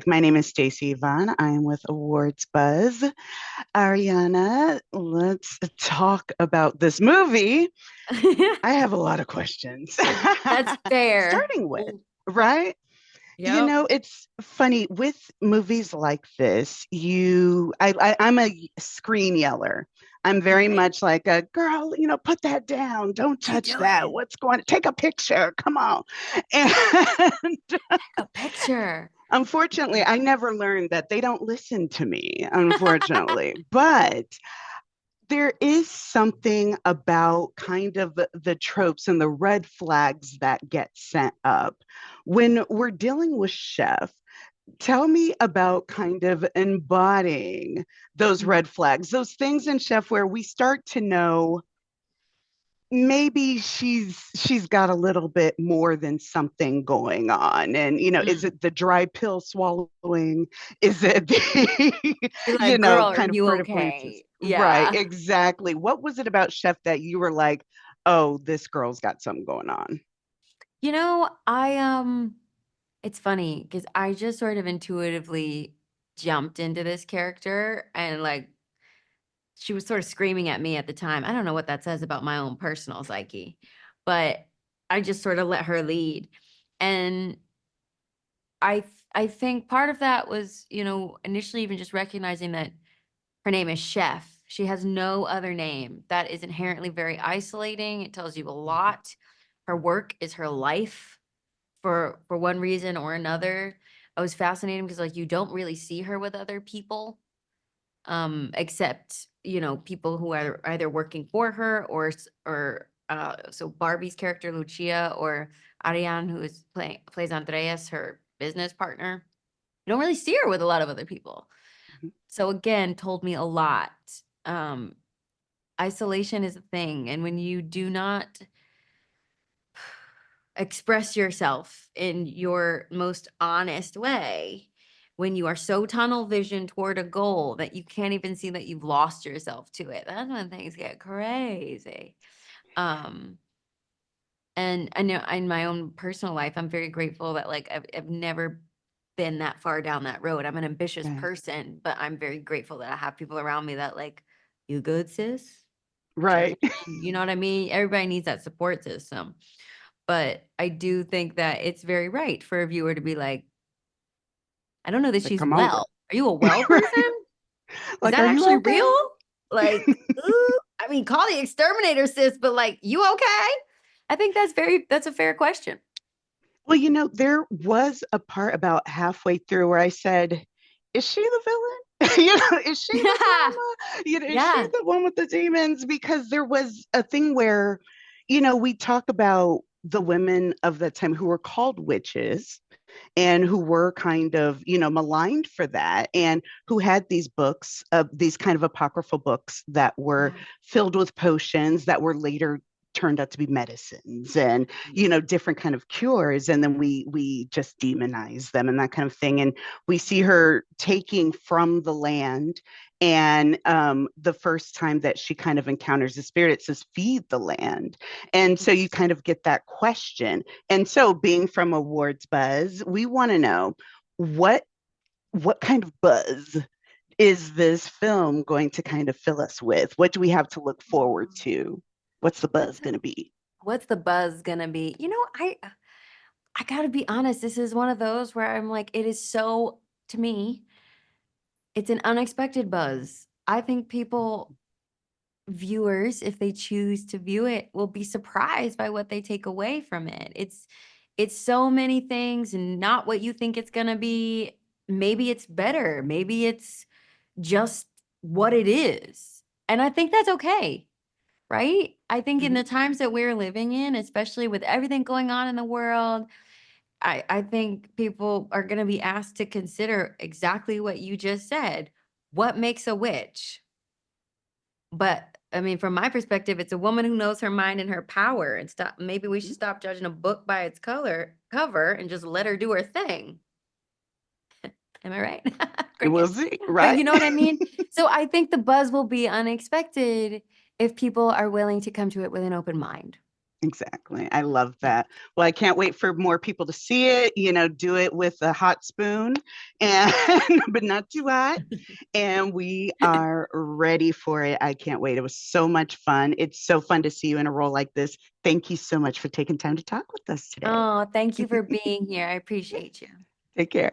My name is Stacey Yvonne. I am with Awards Buzz. Ariana, let's talk about this movie. I have a lot of questions. That's fair. Starting with, Ooh, right? yep. It's funny with movies like this, I'm a screen yeller. I'm very Okay. much like a girl, put that down. Don't What you touch that. doing? What's going to take a picture? Come on. And A picture. unfortunately, I never learned that they don't listen to me, unfortunately. But there is something about kind of the tropes and the red flags that get sent up when we're dealing with chef. Tell me about kind of embodying those Mm. red flags, those things in chef where we start to know maybe she's got a little bit more than something going on. And is Mm. it the dry pill swallowing? Is it the You're like, girl, are kind of you furtive glances? okay? Right, Yeah. exactly. What was it about chef that you were like, oh, this girl's got something going on? It's funny because I just sort of intuitively jumped into this character and like she was sort of screaming at me at the time. I don't know what that says about my own personal psyche, but I just sort of let her lead. And I think part of that was, initially even just recognizing that her name is Chef. She has no other name. That is inherently very isolating. It tells you a lot. Her work is her life for one reason or another. I was fascinated because like you don't really see her with other people, except, people who are either working for her so Barbie's character Lucia or Ariane, who is plays Andreas, her business partner. You don't really see her with a lot of other people. So again, told me a lot. Um, Isolation is a thing, and when you do not express yourself in your most honest way, when you are so tunnel vision toward a goal that you can't even see that you've lost yourself to it, that's when things get crazy. Um, and I know in my own personal life, I'm very grateful that like I've never been that far down that road. I'm an ambitious Right. person, but I'm very grateful that I have people around me that like, you good, sis? Check Right. in. You know what I mean? Everybody needs that support system. But I do think that it's very right for a viewer to be like, I don't know that Like, she's come on, girl. well. Are you a well Right. person? Is Like, that are you actually okay? real? Like, ooh, I mean, call the exterminator, sis, but like, you okay? I think that's a fair question. Well, there was a part about halfway through where I said, is she the villain? Is she the drama? Is she Yeah. the one with the demons? Because there was a thing where, we talk about the women of that time who were called witches and who were kind of, maligned for that and who had these books, these kind of apocryphal books that were Yeah. filled with potions that were later turned out to be medicines and different kind of cures, and then we just demonize them and that kind of thing, and we see her taking from the land, and the first time that she kind of encounters the spirit, it says feed the land, and so you kind of get that question. And so, being from Awards Buzz, we want to know what what kind of buzz is this film going to kind of fill us with? What do we have to look forward to? What's the buzz What's going to be? what's the buzz gonna be? I gotta be honest, this is one of those where I'm like, it is so to me, it's an unexpected buzz. I think people viewers, if they choose to view it, will be surprised by what they take away from it. It's so many things and not what you think it's gonna be. Maybe it's better. Maybe it's just what it is. And I think that's okay, right? I think in Mm-hmm. the times that we're living in, especially with everything going on in the world, I think people are gonna be asked to consider exactly what you just said. What makes a witch? But, I mean, from my perspective, it's a woman who knows her mind and her power and stop maybe we should stop judging a book by its cover and just let her do her thing. Am I right? We'll Crickets. see, But right? you know what I mean? So I think the buzz will be unexpected if people are willing to come to it with an open mind. Exactly. I love Yeah. that. Well, I can't wait for more people to see it, do it with a hot spoon and but not too hot. And we are ready for it. I can't wait. It was so much fun. It's so fun to see you in a role like this. Thank you so much for taking time to talk with us today. Oh, thank you for being here. I appreciate you. Take care.